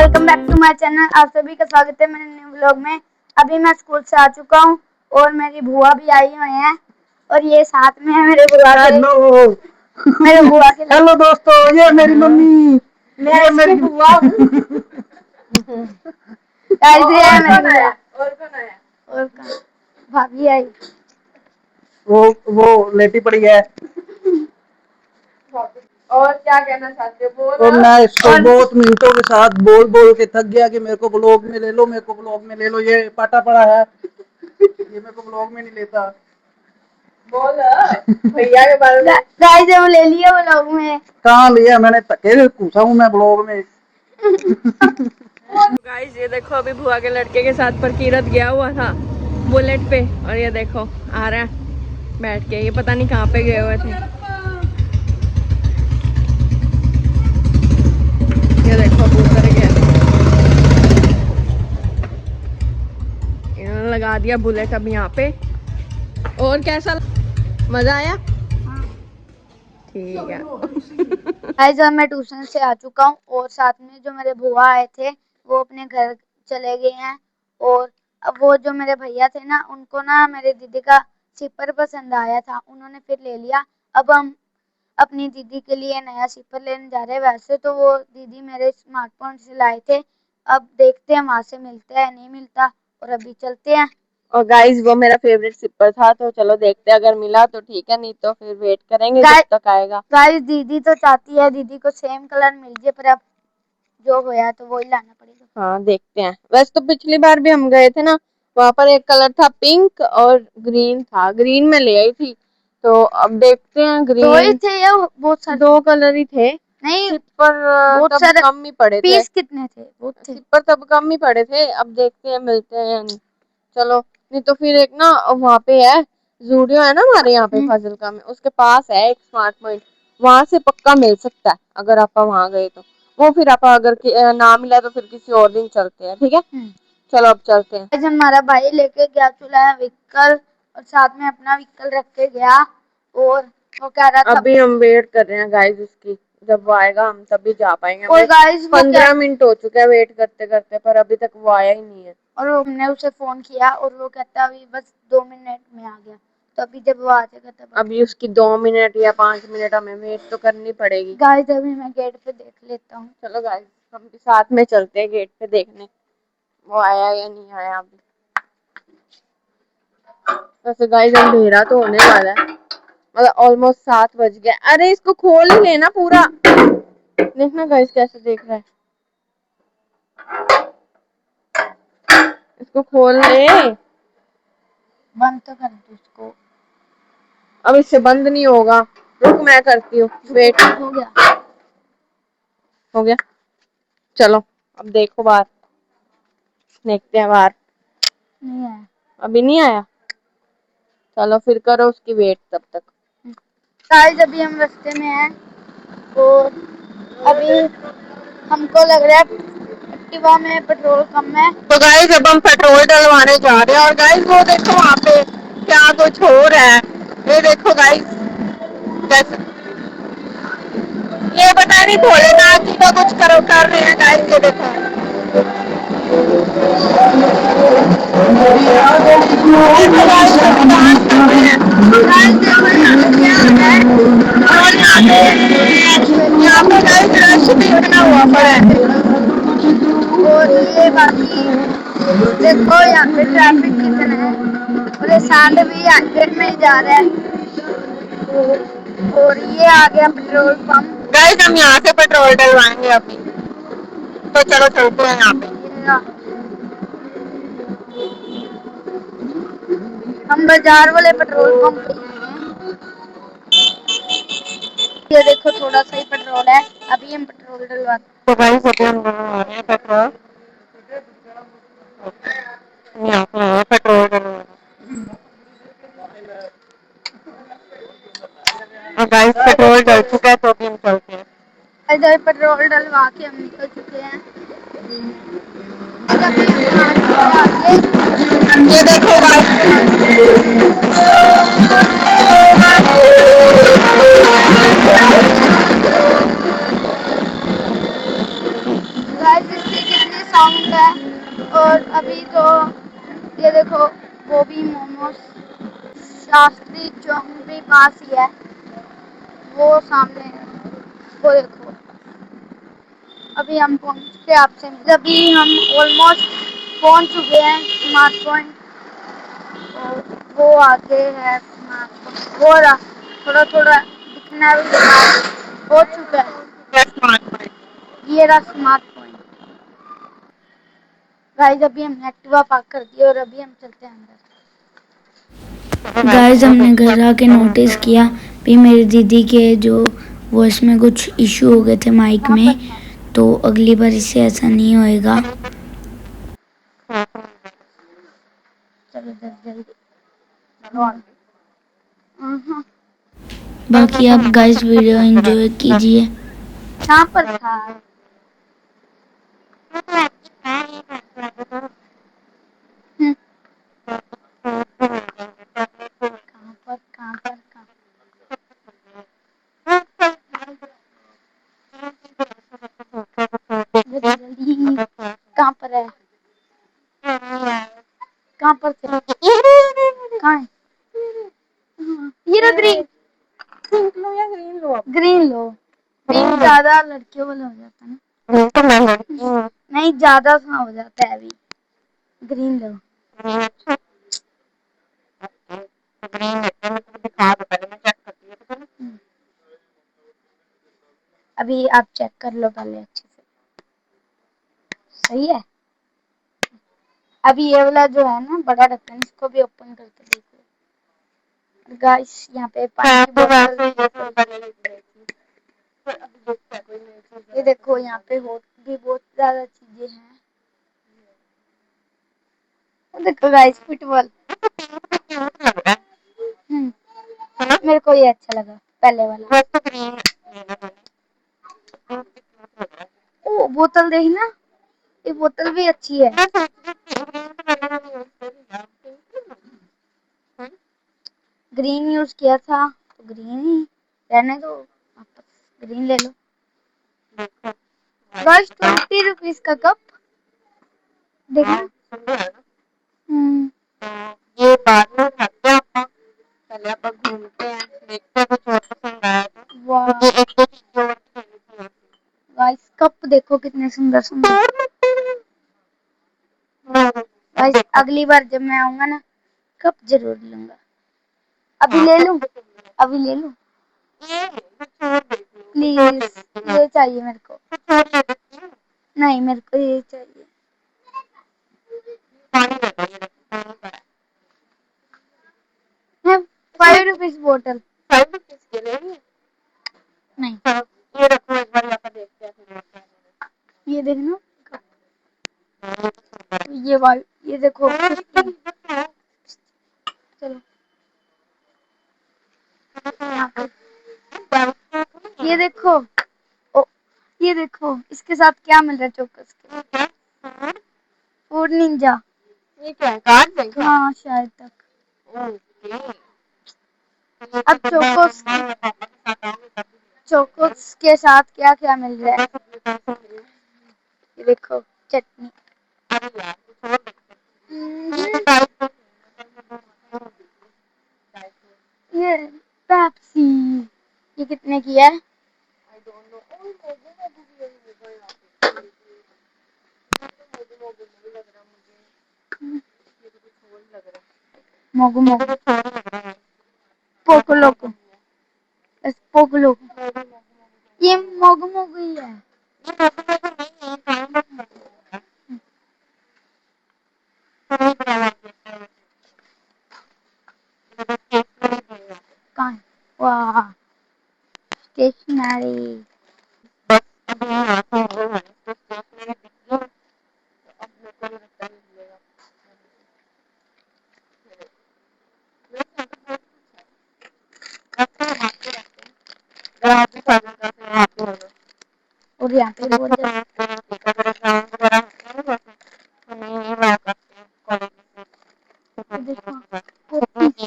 Welcome back to my channel. आप सभी का स्वागत है मेरे न्यू व्लॉग में। अभी मैं स्कूल से आ चुका हूँ और मेरी बुआ भी आई हुई हैं और ये साथ में है मेरे बुआ के हेलो दोस्तों, ये मेरी मम्मी, ये मेरी बुआ और भाभी आई। वो लेटी पड़ी है। और क्या कहना चाहते हो? तो मैं इसको बहुत मिनटों के साथ बोल बोल के थक गया कि मेरे को ब्लॉग में ले लो, मेरे को ब्लॉग में ले लो। ये पाटा पड़ा है, ये मेरे को ब्लॉग में नहीं लेता। बोल भैया के बारे में। गाइस हम ले लिया ब्लॉग में। कहाँ लिया मैंने? धक्के से घुसा हूँ मैं ब्लॉग में। गाइस ये देखो, अभी बुआ के लड़के के साथ प्रकीरत गया हुआ था बुलेट पे और ये देखो आ रहा है बैठ के। ये पता नहीं कहाँ पे गए हुए थे। ये देखो अब उतर गया, इन्होंने लगा दिया बुलेट अब यहाँ पे। और कैसा मजा आया? ठीक है। गाइस मैं ट्यूशन से आ चुका हूँ और साथ में जो मेरे बुआ आए थे वो अपने घर चले गए हैं। और अब वो जो मेरे भैया थे ना, उनको ना मेरे दीदी का सिपर पसंद आया था, उन्होंने फिर ले लिया। अब हम अपनी दीदी के लिए नया सिपर लेने जा रहे हैं। वैसे तो वो दीदी मेरे स्मार्टफोन से लाए थे, अब देखते हैं वहां से मिलता है नहीं मिलता। और अभी चलते हैं। और गाइस वो मेरा फेवरेट सिपर था, तो चलो देखते हैं, अगर मिला तो ठीक है, नहीं तो फिर वेट करेंगे जब तक आएगा। गाइस दीदी तो चाहती है दीदी को सेम कलर मिल जाए, पर अब जो होया तो वो ही लाना पड़ेगा। हाँ देखते हैं। वैसे तो पिछली बार भी हम गए थे ना, वहां पर एक कलर था पिंक और ग्रीन था, ग्रीन में ले आई थी। तो अब देखते हैं। ग्रीन दो ही थे या बहुत सारे? दो कलर ही थे। नहीं सिपर बहुत तब सारे कम ही पड़े थे। पीस कितने थे? बहुत थे। सिपर तब कम ही पड़े थे, अब देखते हैं मिलते हैं या नहीं। चलो, नहीं तो फिर एक ना वहाँ पे है जूडियो है ना हमारे यहाँ पे फाजिलका में, उसके पास है एक स्मार्ट पॉइंट, वहां से पक्का मिल सकता है अगर आप वहां गए तो। वो फिर आप अगर ना मिला तो फिर किसी और दिन चलते हैं, ठीक है? चलो अब चलते हैं। आज हमारा भाई लेके गया चुला व्हीकल और साथ में अपना व्हीकल रख के गया और वो कह रहा था अभी हम वेट कर रहे हैं गाइस उसकी, जब वो आएगा हम तभी जा पाएंगे। और गाइस 15 मिनट हो चुके हैं वेट करते करते, पर अभी तक वो आया ही नहीं है। और हमने उसे फोन किया और वो कहता अभी बस 2 मिनट में आ गया। तो अभी जब वो आ जाएगा तब अभी उसकी 2 मिनट या 5 मिनट हमें वेट तो करनी पड़ेगी। गाइस अभी मैं गेट पे देख लेता हूँ। चलो गाइस हम भी साथ में चलते हैं गेट पे देखने, वो आया या नहीं आया अभी। वैसे गाइस अंधेरा तो होने वाला है, मतलब ऑलमोस्ट 7 बज गए। अरे इसको खोल ही लेना पूरा। देखना गाइस कैसे देख रहा है, इसको खोल ले। बंद तो कर दो इसको। अब इससे बंद नहीं होगा, रुक मैं करती हूँ वेट। हो गया। हो गया, चलो अब देखो बाहर, देखते हैं बाहर। नहीं आया अभी नहीं आया, चलो फिर करो उसकी वेट तब तक। गाइस अभी हम रास्ते में हैं और अभी हमको लग रहा है एक्टिवा में पेट्रोल कम है। तो गाइस अब हम पेट्रोल डलवाने जा रहे हैं। और गाइस वो देखो वहाँ पे क्या कुछ हो रहा है, ये देखो गाइस कैसे, ये पता नहीं भोलेनाथ जी का कुछ कर रहे हैं गाइस। ये देखो यहाँ पे गाइस रश भी इतना हुआ पड़ा है। और ये बाकी देखो यहाँ पे ट्रैफिक कितना है और ये सांड भी हाईवे में जा रहा है। और ये आ गया पेट्रोल पंप। गाइस हम यहाँ से पेट्रोल डलवाएंगे अभी, तो चलो चलते हैं यहाँ पे। हम बाजार वाले पेट्रोल पंप पे ही हैं। ये देखो थोड़ा सा ही पेट्रोल है, अभी हम पेट्रोल डलवाते हैं। तो गाइस अभी हम डलवा रहे हैं पेट्रोल, यहाँ पे पेट्रोल डलवा रहे हैं। गाइस पेट्रोल डल चुका है तो अभी हम चलते हैं। इधर पेट्रोल डलवा के हम निकल चुके हैं। अभी हम आ चुके हैं आगे। ये देखो गाइस इसकी ऑलमोस्ट शास्त्री चौक भी पास ही है, वो सामने है, वो देखो। अभी हम पहुंचते आपसे, अभी हम ऑलमोस्ट पहुंच चुके हैं स्मार्ट पॉइंट। वो आगे है स्मार्ट पॉइंट, वो रहा, थोड़ा थोड़ा दिखना भी हो चुका है, ये रहा स्मार्ट पॉइंट। गाइस अभी हमने एक्टिवा पार्क कर दी और अभी हम चलते हैं अंदर। गाइस हमने घर आके नोटिस किया भी मेरी दीदी के जो वॉइस में कुछ इशू हो गए थे माइक में, तो अगली बार इससे ऐसा नहीं होएगा। चलो जल्दी। बाकी आप गाइस वीडियो एंजॉय कीजिए। कहाँ पर था? हम्म, कहाँ पर जल्दी कहाँ पर है? कहाँ पर थे? कहाँ है? ये रहा ग्रीन। पिंक लो या ग्रीन लो? ग्रीन लो, पिंक ज्यादा लड़कियों वाला हो जाता है ना, नहीं ज्यादा सा हो जाता है अभी। ग्रीन लो। हम्म, अभी आप चेक कर लो पहले अच्छे से, सही है। अभी ये वाला जो है ना बड़ा ढक्कन, इसको भी ओपन करके देखो। गाइस यहाँ पे पानी की बोतल, ये देखो यहाँ पे और भी बहुत ज्यादा चीजें हैं। देखो गाइस फुटबॉल, मेरे को ये अच्छा लगा पहले वाला। ओ बोतल देखना, ये बोतल भी अच्छी है। ग्रीन यूज किया था तो ग्रीन ही रहने दो, वापस ग्रीन ले लो। बस 20 रुपीज का कप देखना। हम्म, वाह गाइस कप देखो कितने सुंदर सुंदर। गाइस अगली बार जब मैं आऊंगा ना कप जरूर लूंगा। अभी ले लूं, अभी ले लूं प्लीज, ये चाहिए मेरे को। नहीं मेरे को ये चाहिए। है 5 रुपीज बोतल, नहीं ये देखना, ये वाल, ये देखो 50। चलो यहाँ पे ये देखो, ओ, ये देखो इसके साथ क्या मिल रहा है चोकस के, फूड निंजा। ये क्या है, कार्ड है क्या? हाँ शायद तक। अब चोकोस के साथ क्या क्या मिल रहा है, ये देखो चटनी। ये पेप्सी, ये कितने की है? मोगू मोगू, पोको लोको, पोको लोको, ये मोगू मोगू ही है। कहाँ है? वाह स्टेशनरी। और यहाँ पे बहुत कॉपी,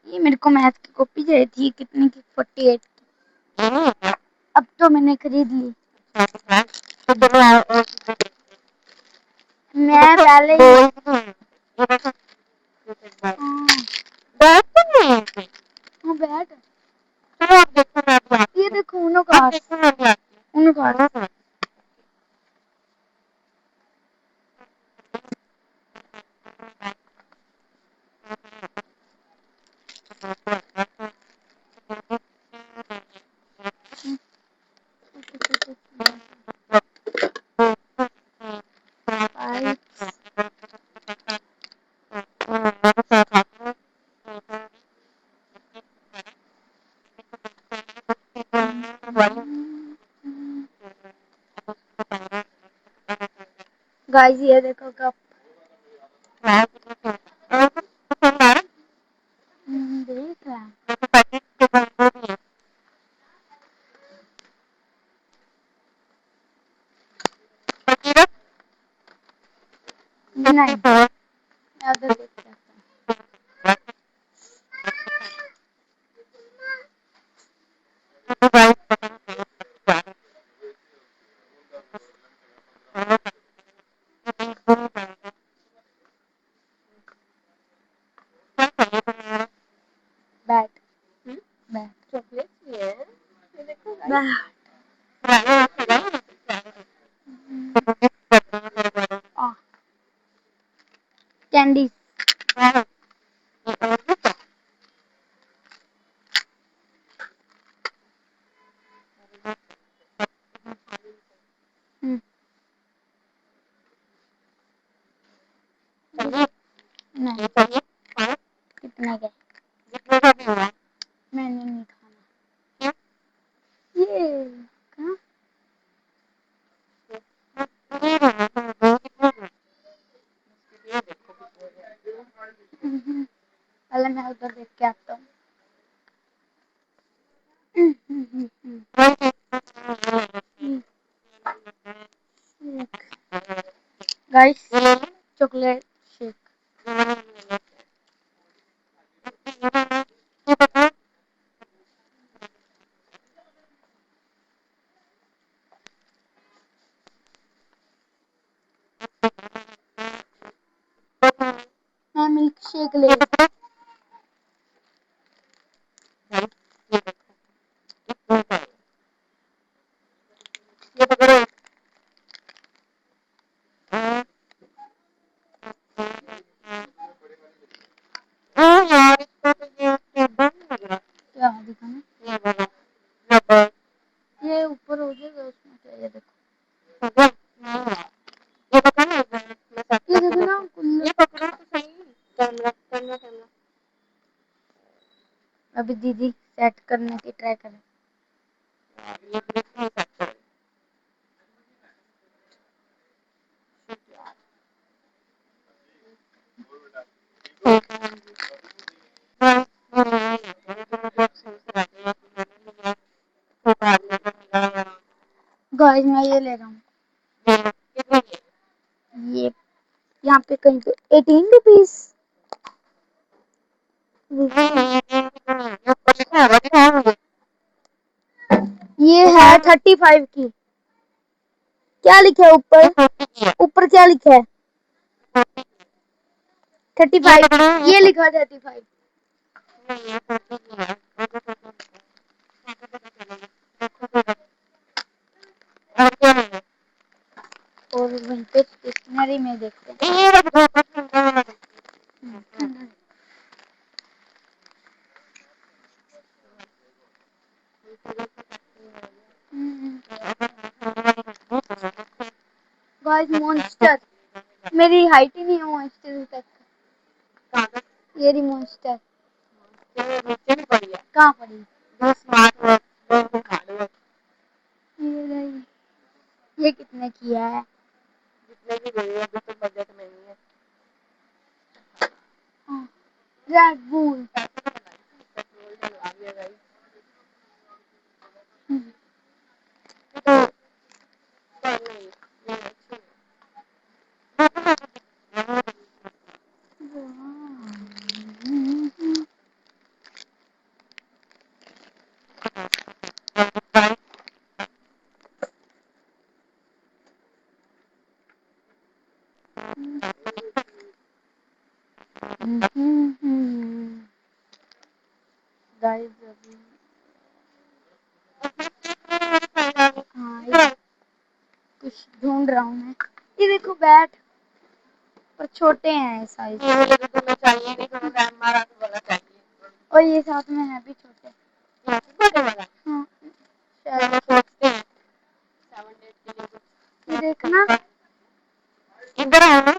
ये मेरे को मैथ की कॉपी चाहिए थी, कितने की? 48 की। अब तो मैंने खरीद ली। मैं पहले ही गाइस ये देखो कप। देख रहा नहीं, मैं उधर देख रहा था। बैट बैट चॉकलेट भी है, ये देखो बैट कैंडी। नहीं कितने के? मैंने नहीं खाना ये। कहाँ? पहले मैं उधर देख के आता हूँ। Guys chocolate shake. मैं मिल्क शेक ले। क्या दिखाना? ये ऊपर हो जाएगा उसमें क्या? ये देखो, ये देखो ना अभी दीदी सेट करने की ट्राई करें। गाइस मैं ये ले रहा हूँ। ये यहाँ पे कहीं पे 18 रुपीज। ये है 35 की। क्या लिखा है ऊपर? ऊपर क्या लिखा है? 35। ये लिखा है 35। और वहीं पे स्टेशनरी में देखते हैं। गाइस मॉन्स्टर, मेरी हाइट ही नहीं है मॉन्स्टर तक। ये रही मॉन्स्टर। कहाँ पड़ी? ये रही। ये कितने की है? Red bull. गाइस अभी हाँ ये कुछ ढूंढ रहा हूँ मैं। ये देखो बैट, पर छोटे हैं साइज। और ये साथ में है भी छोटे। हाँ शायद। ये देखना,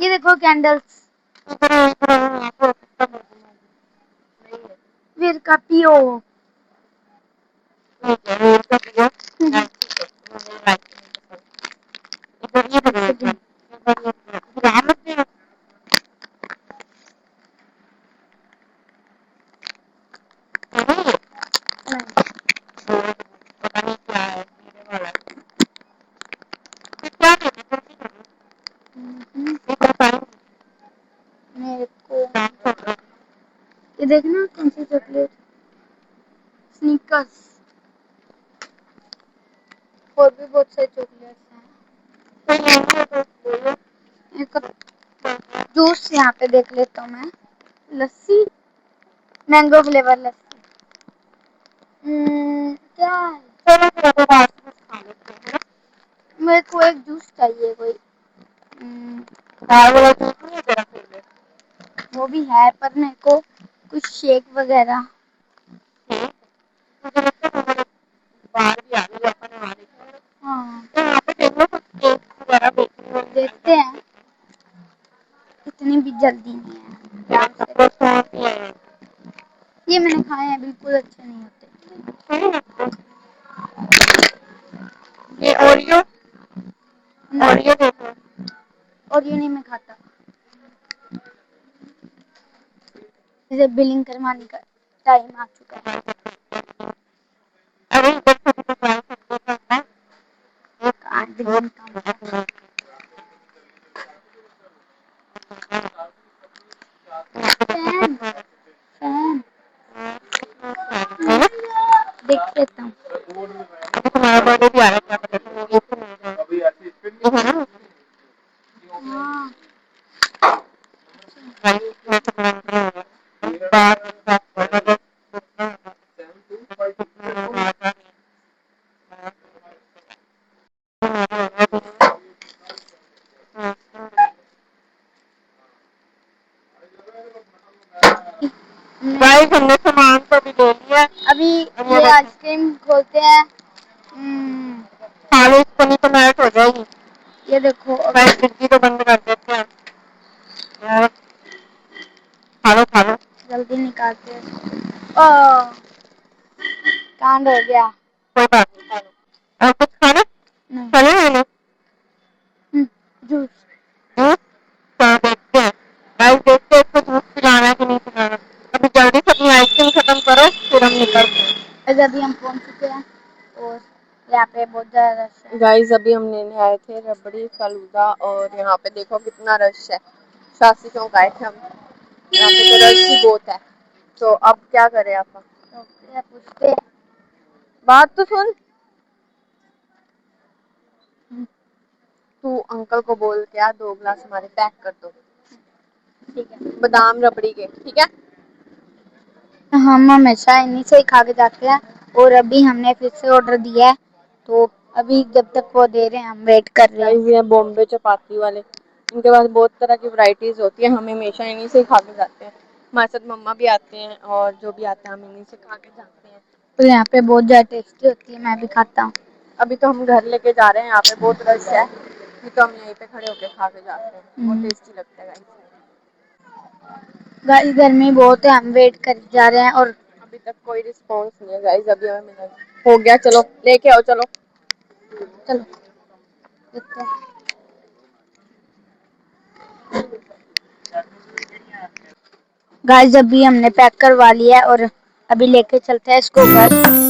ये देखो कैंडल्स। फिर का पियो। ये देखना कौन सी चॉकलेट, स्निकर्स, और भी बहुत सारे चॉकलेट्स हैं। एक जूस यहाँ पे देख लेता हूँ मैं, लस्सी, मैंगो फ्लेवर लस्सी। क्या है? मेरे को एक जूस चाहिए कोई। वो भी है पर मेरे को कुछ शेक वगैरह। हाँ देखते हैं, इतनी भी जल्दी नहीं है। ये मैंने खाए हैं, बिल्कुल अच्छे नहीं होते। ये ओरियो, ओरियो देखो, ओरियो नहीं मैं खाता। इसे बिलिंग करवाने का टाइम आ चुका है। अरे बिलिंग का फैन, फैन देख लेता हूँ। तुम्हारा बर्थडे भी आ रहा है, क्या पता। हाँ गाइस हमने सामान तो भी ले लिया। अभी ये आइसक्रीम खोलते हैं। खा लो इसको नहीं तो मैच हो जाएगी। ये देखो गाइस खिड़की तो बंद कर देते हैं। खा लो खा लो, जल्दी निकालते हैं। ओह कांड हो गया। कोई बात नहीं, खा लो। और कुछ खाना? नहीं। चले लेने जूस, जूस तो देखते हैं। गाइस देखते हैं इसको जूस पिलाना है कि नहीं पिलाना। अभी जल्दी से अपनी आइसक्रीम खत्म करो फिर हम निकलते हैं। अभी हम पहुंच चुके हैं और यहाँ पे बहुत ज्यादा रश है। गाइस अभी हम लेने आए थे रबड़ी फालूदा और यहाँ पे देखो कितना रश है। शास्त्री चौक आए थे हम, यहाँ पे तो रश ही बहुत है। तो अब क्या करें आप? तो पूछते हैं। बात तो सुन, तू अंकल को बोल के आ 2 ग्लास हमारे पैक कर दो, ठीक है। बादाम रबड़ी के, ठीक है? हम हमेशा इन्हीं से ही खा के जाते हैं और अभी हमने फिर से ऑर्डर दिया है, तो अभी जब तक वो दे रहे हैं हम वेट कर रहे हैं। गाइस ये बॉम्बे चपाती वाले, इनके पास बहुत तरह की वैरायटीज होती है, हम हमेशा इन्हीं से ही खा के जाते हैं। हमारे साथ मम्मा भी आते हैं और जो भी आता है हम इन्हीं से खा के जाते हैं। तो यहाँ पे बहुत ज्यादा टेस्टी होती है, मैं भी खाता हूँ। अभी तो हम घर लेके जा रहे हैं, यहाँ पे बहुत रश है, तो हम यहीं पे खड़े होके खा के जाते हैं, बहुत टेस्टी लगता है गाइस। गाइस गर्मी बहुत है, हम वेट कर जा रहे हैं और अभी तक कोई रिस्पॉन्स नहीं है गाइस, अभी हमें मिला हो गया। चलो लेके आओ, चलो चलो देखते हैं। गाइस अभी हमने पैक करवा लिया है और अभी लेके चलते हैं इसको घर।